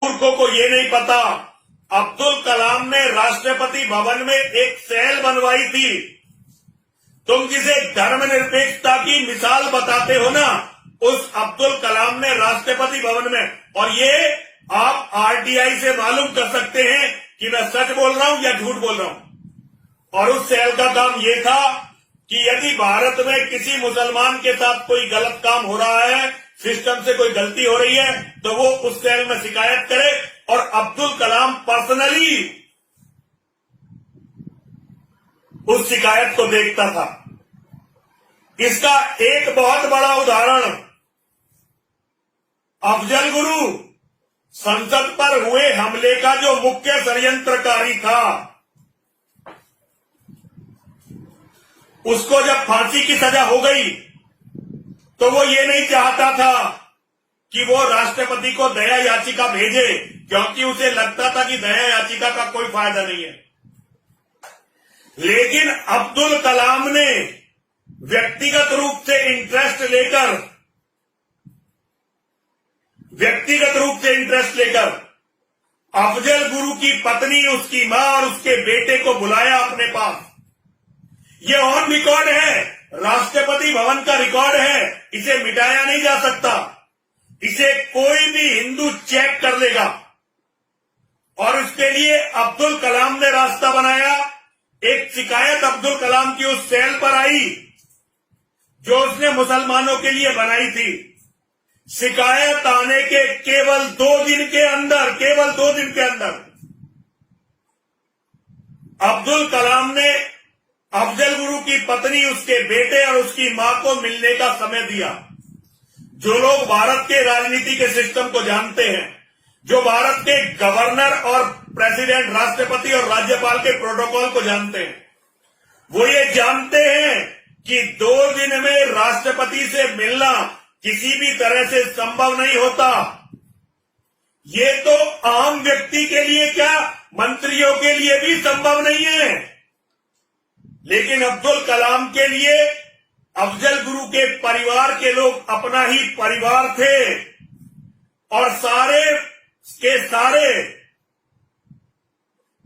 मूर्खों को ये नहीं पता, अब्दुल कलाम ने राष्ट्रपति भवन में एक सेल बनवाई थी। तुम जिसे धर्मनिरपेक्षता की मिसाल बताते हो ना, उस अब्दुल कलाम ने राष्ट्रपति भवन में, और ये आप आरटीआई से मालूम कर सकते हैं कि मैं सच बोल रहा हूं या झूठ बोल रहा हूं। और उस सेल का काम ये था कि यदि भारत में किसी मुसलमान के साथ कोई गलत काम हो रहा है, सिस्टम से कोई गलती हो रही है, तो वो उस सेल में शिकायत करे, और अब्दुल कलाम पर्सनली उस शिकायत को देखता था। इसका एक बहुत बड़ा उदाहरण अफजल गुरु संसद पर हुए हमले का जो मुख्य षड्यंत्रकारी था, उसको जब फांसी की सजा हो गई तो वो ये नहीं चाहता था कि वो राष्ट्रपति को दया याचिका भेजे, क्योंकि उसे लगता था कि दया याचिका का कोई फायदा नहीं है। लेकिन अब्दुल कलाम ने व्यक्तिगत रूप से इंटरेस्ट लेकर अफजल गुरु की पत्नी, उसकी मां और उसके बेटे को बुलाया अपने पास। ये ऑन रिकॉर्ड है, राष्ट्रपति भवन का रिकॉर्ड है, इसे मिटाया नहीं जा सकता। इसे कोई भी हिंदू चेक कर लेगा। और इसके लिए अब्दुल कलाम ने रास्ता बनाया। एक शिकायत अब्दुल कलाम की उस सेल पर आई जो उसने मुसलमानों के लिए बनाई थी। शिकायत आने के केवल 2 दिन के अंदर अब्दुल कलाम ने अफजल गुरु की पत्नी, उसके बेटे और उसकी मां को मिलने का समय दिया। जो लोग भारत के राजनीति के सिस्टम को जानते हैं, जो भारत के गवर्नर और प्रेसिडेंट, राष्ट्रपति और राज्यपाल के प्रोटोकॉल को जानते हैं, वो ये जानते हैं कि 2 दिन में राष्ट्रपति से मिलना किसी भी तरह से संभव नहीं होता। ये तो आम व्यक्ति के लिए क्या, मंत्रियों के लिए भी संभव नहीं है। लेकिन अब्दुल कलाम के लिए अफजल गुरु के परिवार के लोग अपना ही परिवार थे, और सारे के सारे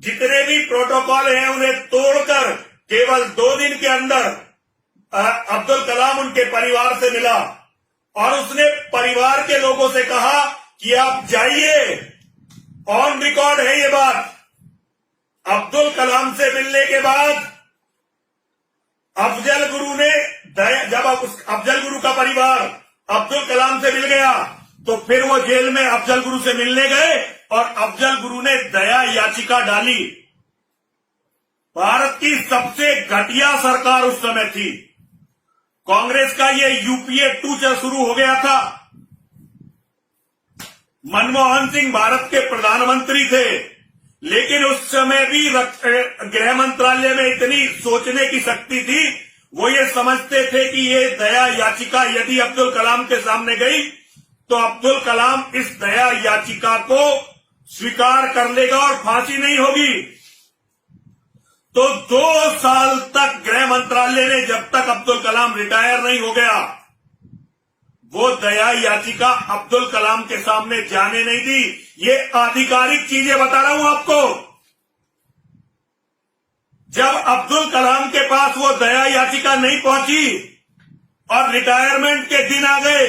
जितने भी प्रोटोकॉल हैं उन्हें तोड़कर केवल 2 दिन के अंदर अब्दुल कलाम उनके परिवार से मिला, और उसने परिवार के लोगों से कहा कि आप जाइए। ऑन रिकॉर्ड है ये बात। अब्दुल कलाम से मिलने के बाद अफजल गुरु ने जब अफजल गुरु का परिवार अब्दुल कलाम से मिल गया, तो फिर वो जेल में अफजल गुरु से मिलने गए और अफजल गुरु ने दया याचिका डाली। भारत की सबसे घटिया सरकार उस समय थी। कांग्रेस का ये यूपीए 2 शुरू हो गया था। मनमोहन सिंह भारत के प्रधानमंत्री थे, लेकिन उस समय भी गृह मंत्रालय में इतनी सोचने की शक्ति थी, वो ये समझते थे कि ये दया याचिका यदि अब्दुल कलाम के सामने गई तो अब्दुल कलाम इस दया याचिका को स्वीकार कर लेगा और फांसी नहीं होगी। तो 2 साल तक गृह मंत्रालय ने, जब तक अब्दुल कलाम रिटायर नहीं हो गया, वो दया याचिका अब्दुल कलाम के सामने जाने नहीं दी। ये आधिकारिक चीजें बता रहा हूं आपको। जब अब्दुल कलाम के पास वो दया याचिका नहीं पहुंची और रिटायरमेंट के दिन आ गए,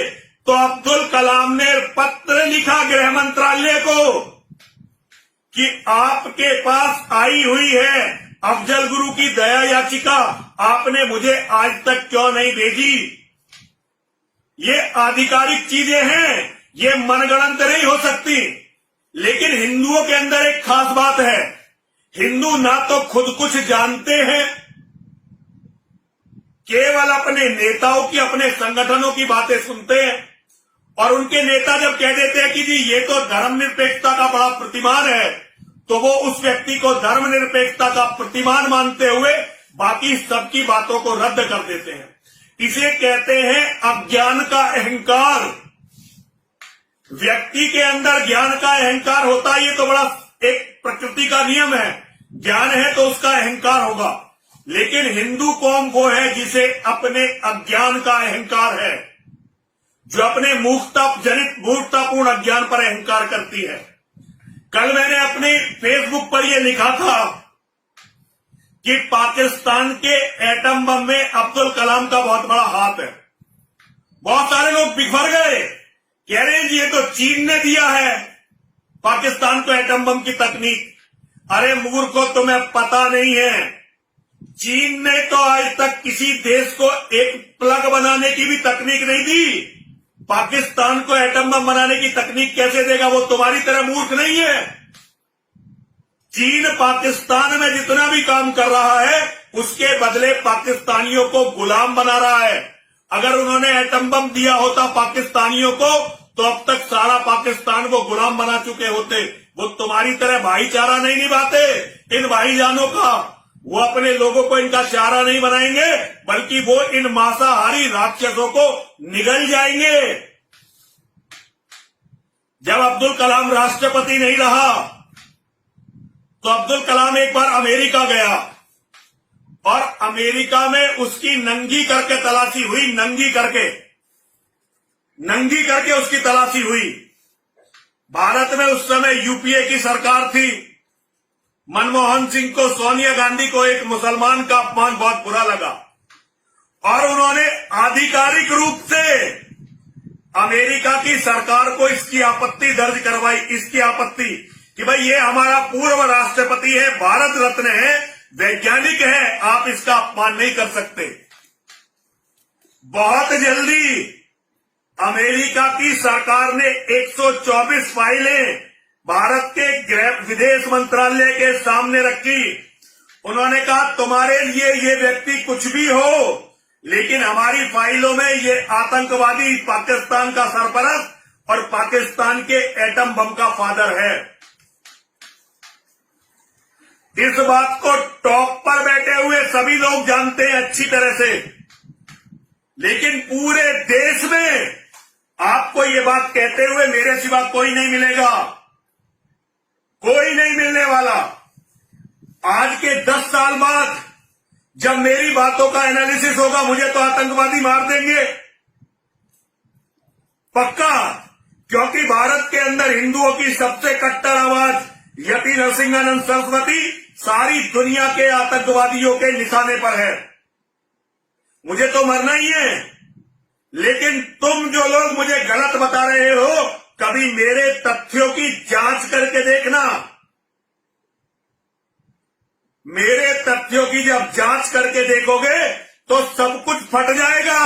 तो अब्दुल कलाम ने पत्र लिखा गृह मंत्रालय को कि आपके पास आई हुई है अफजल गुरु की दया याचिका, आपने मुझे आज तक क्यों नहीं भेजी। ये आधिकारिक चीजें हैं, ये मनगढ़ंत नहीं हो सकती। लेकिन हिंदुओं के अंदर एक खास बात है, हिंदू ना तो खुद कुछ जानते हैं, केवल अपने नेताओं की, अपने संगठनों की बातें सुनते हैं, और उनके नेता जब कह देते हैं कि जी ये तो धर्मनिरपेक्षता का बड़ा प्रतिमान है, तो वो उस व्यक्ति को धर्मनिरपेक्षता का प्रतिमान मानते हुए बाकी सबकी बातों को रद्द कर देते हैं। इसे कहते हैं अज्ञान का अहंकार। व्यक्ति के अंदर ज्ञान का अहंकार होता है, ये तो बड़ा एक प्रकृति का नियम है। ज्ञान है तो उसका अहंकार होगा। लेकिन हिंदू कौम वो है जिसे अपने अज्ञान का अहंकार है, जो अपने मूर्खतापूर्ण अज्ञान पर अहंकार करती है। कल मैंने अपने फेसबुक पर यह लिखा था कि पाकिस्तान के एटम बम में अब्दुल कलाम का बहुत बड़ा हाथ है। बहुत सारे लोग बिखर गए, कह रहे हैं जी ये तो चीन ने दिया है पाकिस्तान को एटम बम की तकनीक। अरे मूर्खों, तुम्हें पता नहीं है, चीन ने तो आज तक किसी देश को एक प्लग बनाने की भी तकनीक नहीं दी। पाकिस्तान को एटम बम बनाने की तकनीक कैसे देगा? वो तुम्हारी तरह मूर्ख नहीं है। चीन पाकिस्तान में जितना भी काम कर रहा है उसके बदले पाकिस्तानियों को गुलाम बना रहा है। अगर उन्होंने एटम बम दिया होता पाकिस्तानियों को तो अब तक सारा पाकिस्तान को गुलाम बना चुके होते। वो तुम्हारी तरह भाईचारा नहीं निभाते इन भाईजानों का। वो अपने लोगों को इनका चारा नहीं बनाएंगे, बल्कि वो इन मांसाहारी राक्षसों को निगल जाएंगे। जब अब्दुल कलाम राष्ट्रपति नहीं रहा तो अब्दुल कलाम एक बार अमेरिका गया और अमेरिका में उसकी नंगी करके तलाशी हुई। नंगी करके उसकी तलाशी हुई। भारत में उस समय यूपीए की सरकार थी। मनमोहन सिंह को, सोनिया गांधी को एक मुसलमान का अपमान बहुत बुरा लगा और उन्होंने आधिकारिक रूप से अमेरिका की सरकार को इसकी आपत्ति दर्ज करवाई। इसकी आपत्ति कि भाई ये हमारा पूर्व राष्ट्रपति है, भारत रत्न है, वैज्ञानिक है, आप इसका अपमान नहीं कर सकते। बहुत जल्दी अमेरिका की सरकार ने 124 फाइलें भारत के विदेश मंत्रालय के सामने रखी। उन्होंने कहा तुम्हारे लिए ये व्यक्ति कुछ भी हो, लेकिन हमारी फाइलों में ये आतंकवादी पाकिस्तान का सरपरस्त और पाकिस्तान के एटम बम का फादर है। इस बात को टॉप पर बैठे हुए सभी लोग जानते हैं अच्छी तरह से, लेकिन पूरे देश में आपको ये बात कहते हुए मेरे सिवा कोई नहीं मिलेगा, कोई नहीं मिलने वाला। आज के 10 साल बाद जब मेरी बातों का एनालिसिस होगा, मुझे तो आतंकवादी मार देंगे पक्का, क्योंकि भारत के अंदर हिंदुओं की सबसे कट्टर आवाज यति नरसिंहानंद सरस्वती सारी दुनिया के आतंकवादियों के निशाने पर है। मुझे तो मरना ही है, लेकिन तुम जो लोग मुझे गलत बता रहे हो, कभी मेरे तथ्यों की जांच करके देखना। मेरे तथ्यों की जब जांच करके देखोगे तो सब कुछ फट जाएगा।